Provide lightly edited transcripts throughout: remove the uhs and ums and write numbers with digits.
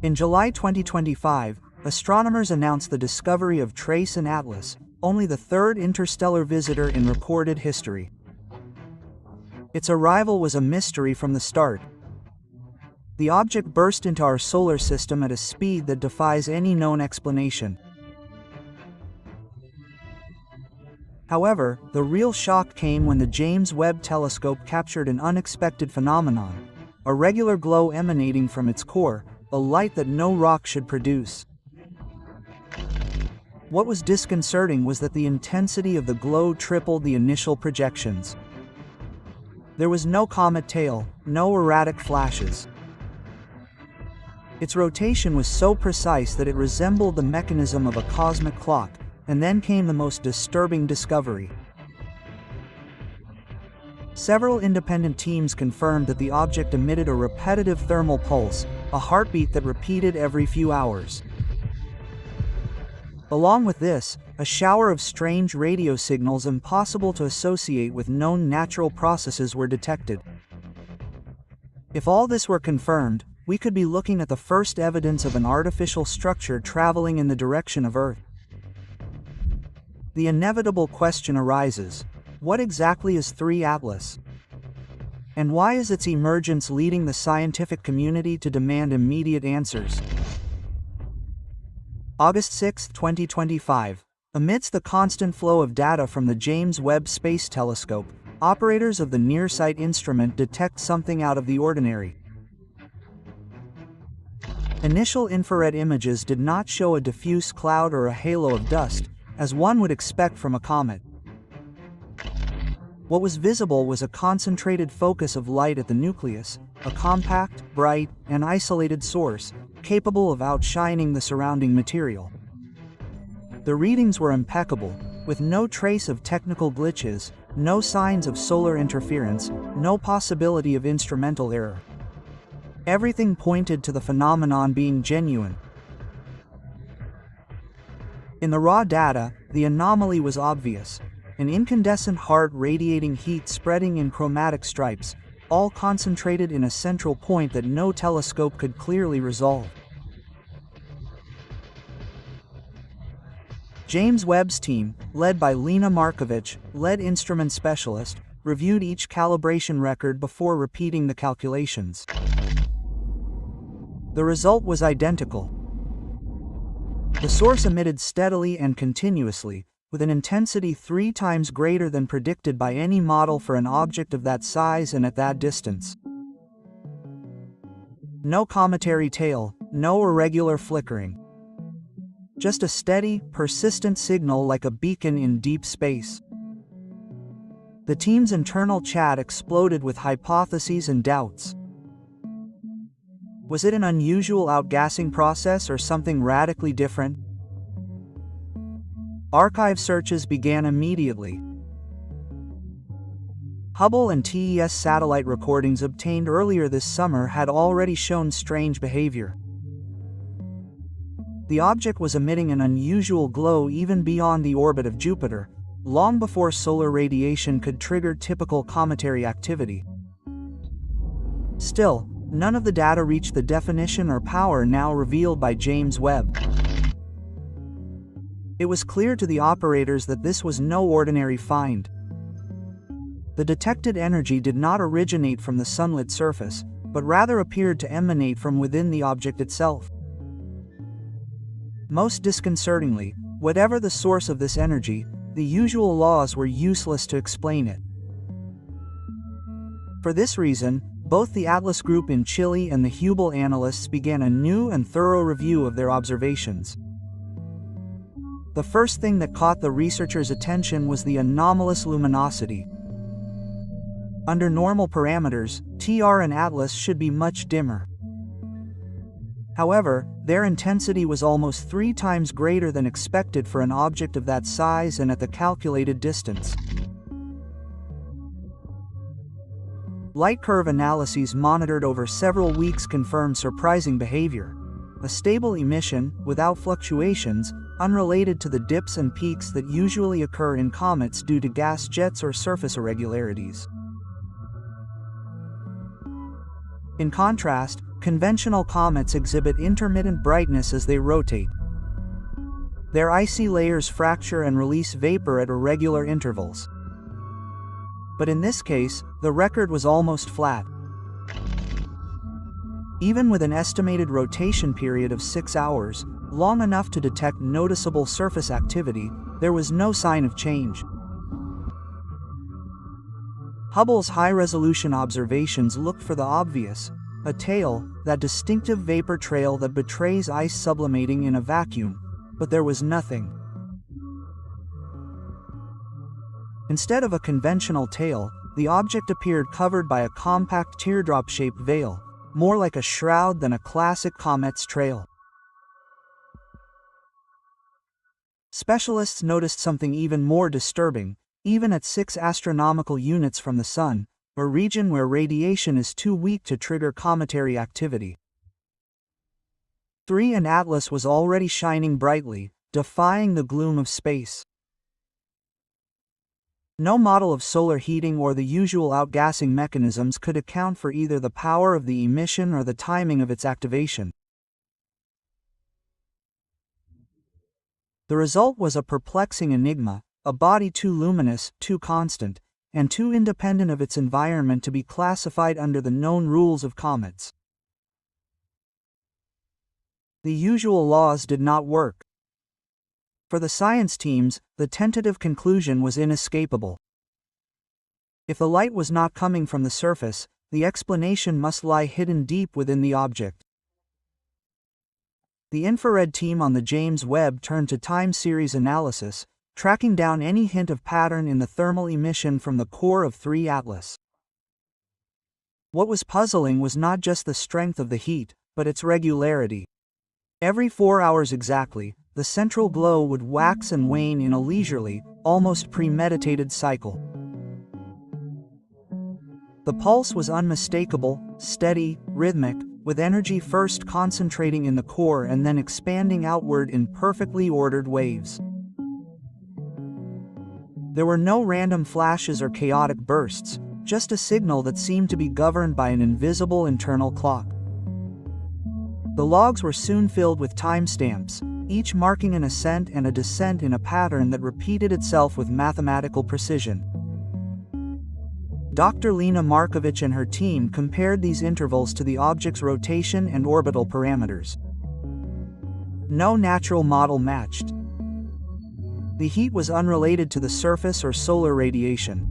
In July 2025, astronomers announced the discovery of TRACE and Atlas, only the third interstellar visitor in recorded history. Its arrival was a mystery from the start. The object burst into our solar system at a speed that defies any known explanation. However, the real shock came when the James Webb Telescope captured an unexpected phenomenon, a regular glow emanating from its core, a light that no rock should produce. What was disconcerting was that the intensity of the glow tripled the initial projections. There was no comet tail, no erratic flashes. Its rotation was so precise that it resembled the mechanism of a cosmic clock, and then came the most disturbing discovery. Several independent teams confirmed that the object emitted a repetitive thermal pulse, a heartbeat that repeated every few hours. Along with this, a shower of strange radio signals impossible to associate with known natural processes were detected. If all this were confirmed, we could be looking at the first evidence of an artificial structure traveling in the direction of Earth. The inevitable question arises: what exactly is 3 Atlas? And why is its emergence leading the scientific community to demand immediate answers? August 6, 2025. Amidst the constant flow of data from the James Webb Space Telescope, operators of the NearSight instrument detect something out of the ordinary. Initial infrared images did not show a diffuse cloud or a halo of dust, as one would expect from a comet. What was visible was a concentrated focus of light at the nucleus, a compact, bright, and isolated source, capable of outshining the surrounding material. The readings were impeccable, with no trace of technical glitches, no signs of solar interference, no possibility of instrumental error. Everything pointed to the phenomenon being genuine. In the raw data, the anomaly was obvious: an incandescent heart radiating heat spreading in chromatic stripes, all concentrated in a central point that no telescope could clearly resolve. James Webb's team, led by Lena Markovich, lead instrument specialist, reviewed each calibration record before repeating the calculations. The result was identical. The source emitted steadily and continuously, with an intensity 3 times greater than predicted by any model for an object of that size and at that distance. No cometary tail, no irregular flickering. Just a steady, persistent signal like a beacon in deep space. The team's internal chat exploded with hypotheses and doubts. Was it an unusual outgassing process or something radically different? Archive searches began immediately. Hubble and TES satellite recordings obtained earlier this summer had already shown strange behavior. The object was emitting an unusual glow even beyond the orbit of Jupiter, long before solar radiation could trigger typical cometary activity. Still, none of the data reached the definition or power now revealed by James Webb. It was clear to the operators that this was no ordinary find. The detected energy did not originate from the sunlit surface, but rather appeared to emanate from within the object itself. Most disconcertingly, whatever the source of this energy, the usual laws were useless to explain it. For this reason, both the Atlas Group in Chile and the Hubble analysts began a new and thorough review of their observations. The first thing that caught the researchers' attention was the anomalous luminosity. Under normal parameters, TR and Atlas should be much dimmer. However, their intensity was almost 3 times greater than expected for an object of that size and at the calculated distance. Light curve analyses monitored over several weeks confirmed surprising behavior. A stable emission, without fluctuations, unrelated to the dips and peaks that usually occur in comets due to gas jets or surface irregularities. In contrast, Conventional comets exhibit intermittent brightness as they rotate. Their icy layers fracture and release vapor at irregular intervals. But in this case, the record was almost flat. Even with an estimated rotation period of 6 hours, long enough to detect noticeable surface activity, there was no sign of change. Hubble's high-resolution observations looked for the obvious, a tail, that distinctive vapor trail that betrays ice sublimating in a vacuum, but there was nothing. Instead of a conventional tail, the object appeared covered by a compact teardrop-shaped veil, more like a shroud than a classic comet's trail. Specialists noticed something even more disturbing. Even at 6 astronomical units from the Sun, a region where radiation is too weak to trigger cometary activity. 3 and Atlas was already shining brightly, defying the gloom of space. No model of solar heating or the usual outgassing mechanisms could account for either the power of the emission or the timing of its activation. The result was a perplexing enigma, a body too luminous, too constant, and too independent of its environment to be classified under the known rules of comets. The usual laws did not work. For the science teams, the tentative conclusion was inescapable. If the light was not coming from the surface, the explanation must lie hidden deep within the object. The infrared team on the James Webb turned to time series analysis, tracking down any hint of pattern in the thermal emission from the core of 3 Atlas. What was puzzling was not just the strength of the heat, but its regularity. Every 4 hours exactly, the central glow would wax and wane in a leisurely, almost premeditated cycle. The pulse was unmistakable, steady, rhythmic, with energy first concentrating in the core and then expanding outward in perfectly ordered waves. There were no random flashes or chaotic bursts, just a signal that seemed to be governed by an invisible internal clock. The logs were soon filled with timestamps, each marking an ascent and a descent in a pattern that repeated itself with mathematical precision. Dr. Lena Markovich and her team compared these intervals to the object's rotation and orbital parameters. No natural model matched. The heat was unrelated to the surface or solar radiation.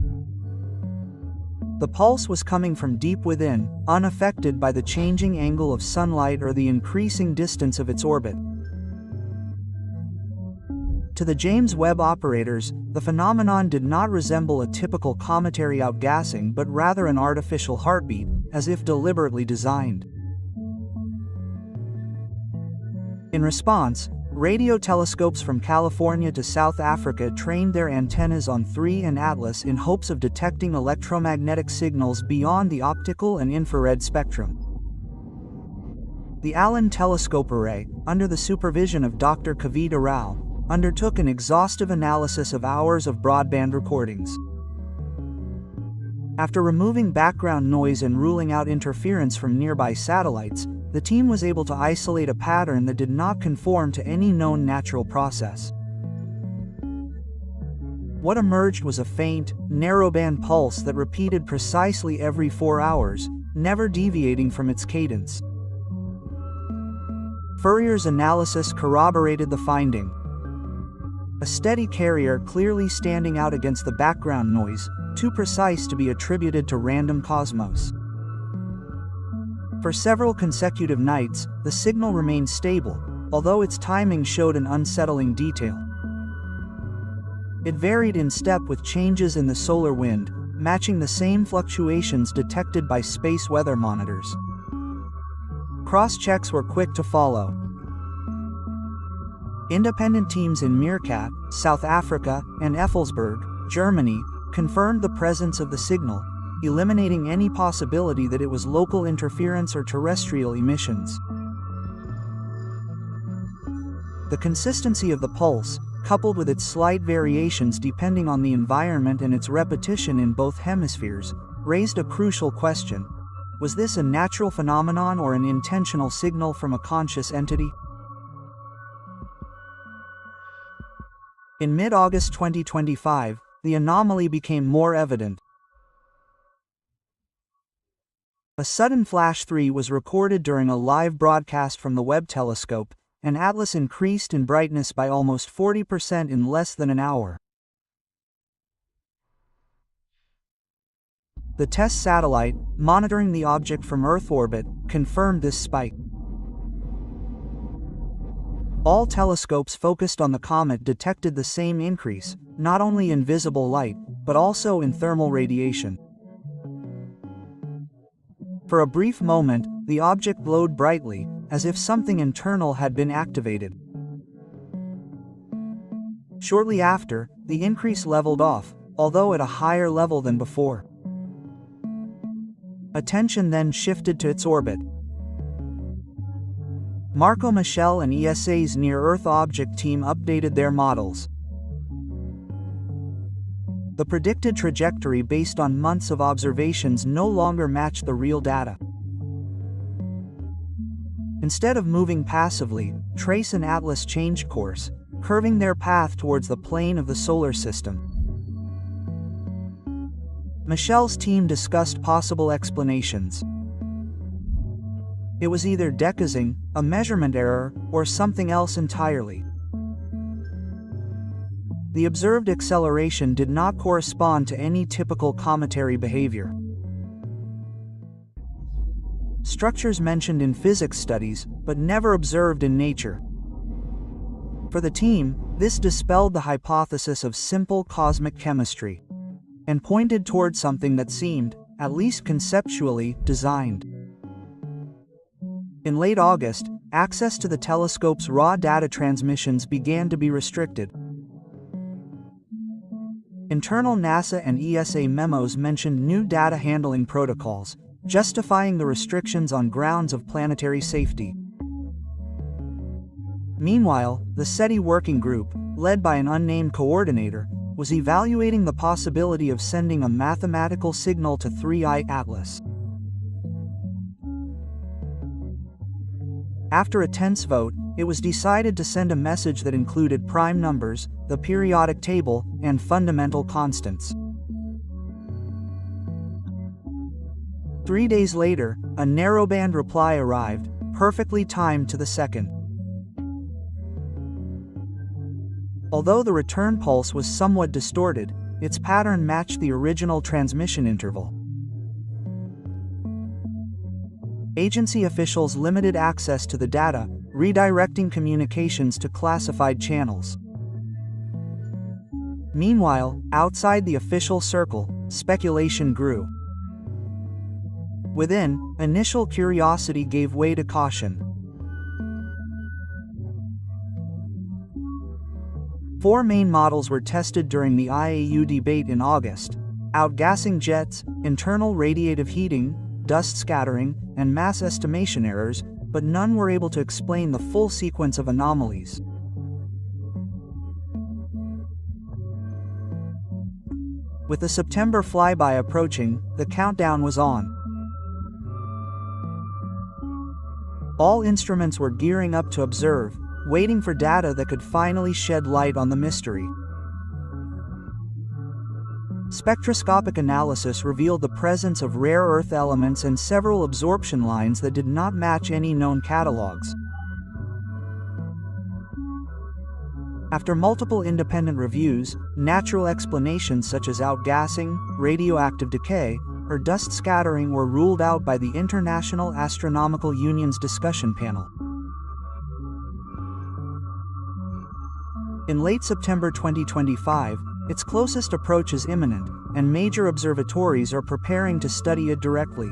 The pulse was coming from deep within, unaffected by the changing angle of sunlight or the increasing distance of its orbit. To the James Webb operators, the phenomenon did not resemble a typical cometary outgassing but rather an artificial heartbeat, as if deliberately designed. In response, radio telescopes from California to South Africa trained their antennas on 3 and Atlas in hopes of detecting electromagnetic signals beyond the optical and infrared spectrum. The Allen Telescope Array, under the supervision of Dr. Kavita Rao, undertook an exhaustive analysis of hours of broadband recordings. After removing background noise and ruling out interference from nearby satellites, the team was able to isolate a pattern that did not conform to any known natural process. What emerged was a faint, narrowband pulse that repeated precisely every 4 hours, never deviating from its cadence. Fourier's analysis corroborated the finding. A steady carrier clearly standing out against the background noise, too precise to be attributed to random cosmos. For several consecutive nights, the signal remained stable, although its timing showed an unsettling detail. It varied in step with changes in the solar wind, matching the same fluctuations detected by space weather monitors. Cross-checks were quick to follow. Independent teams in Meerkat, South Africa, and Effelsberg, Germany, confirmed the presence of the signal, eliminating any possibility that it was local interference or terrestrial emissions. The consistency of the pulse, coupled with its slight variations depending on the environment and its repetition in both hemispheres, raised a crucial question. Was this a natural phenomenon or an intentional signal from a conscious entity? In mid-August 2025, the anomaly became more evident. A sudden flash 3 was recorded during a live broadcast from the Webb telescope, and Atlas increased in brightness by almost 40% in less than an hour. The TESS satellite, monitoring the object from Earth orbit, confirmed this spike. All telescopes focused on the comet detected the same increase, not only in visible light, but also in thermal radiation. For a brief moment, the object glowed brightly, as if something internal had been activated. Shortly after, the increase leveled off, although at a higher level than before. Attention then shifted to its orbit. Marco Michel and ESA's near-Earth object team updated their models. The predicted trajectory based on months of observations no longer matched the real data. Instead of moving passively, TRACE and Atlas changed course, curving their path towards the plane of the solar system. Michel's team discussed possible explanations. It was either degassing, a measurement error, or something else entirely. The observed acceleration did not correspond to any typical cometary behavior. Structures mentioned in physics studies, but never observed in nature. For the team, this dispelled the hypothesis of simple cosmic chemistry, and pointed toward something that seemed, at least conceptually, designed. In late August, access to the telescope's raw data transmissions began to be restricted. Internal NASA and ESA memos mentioned new data handling protocols, justifying the restrictions on grounds of planetary safety. Meanwhile, the SETI working group, led by an unnamed coordinator, was evaluating the possibility of sending a mathematical signal to 3I Atlas. After a tense vote, it was decided to send a message that included prime numbers, the periodic table, and fundamental constants. 3 days later, a narrowband reply arrived, perfectly timed to the second. Although the return pulse was somewhat distorted, its pattern matched the original transmission interval. Agency officials limited access to the data, redirecting communications to classified channels. Meanwhile, outside the official circle, speculation grew. Within, initial curiosity gave way to caution. 4 main models were tested during the IAU debate in August: outgassing jets, internal radiative heating, dust scattering, and mass estimation errors, but none were able to explain the full sequence of anomalies. With the September flyby approaching, the countdown was on. All instruments were gearing up to observe, waiting for data that could finally shed light on the mystery. Spectroscopic analysis revealed the presence of rare Earth elements and several absorption lines that did not match any known catalogs. After multiple independent reviews, natural explanations such as outgassing, radioactive decay, or dust scattering were ruled out by the International Astronomical Union's discussion panel. In late September 2025, its closest approach is imminent, and major observatories are preparing to study it directly.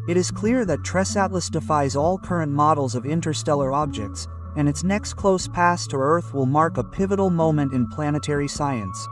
It is clear that TRACE Atlas defies all current models of interstellar objects, and its next close pass to Earth will mark a pivotal moment in planetary science.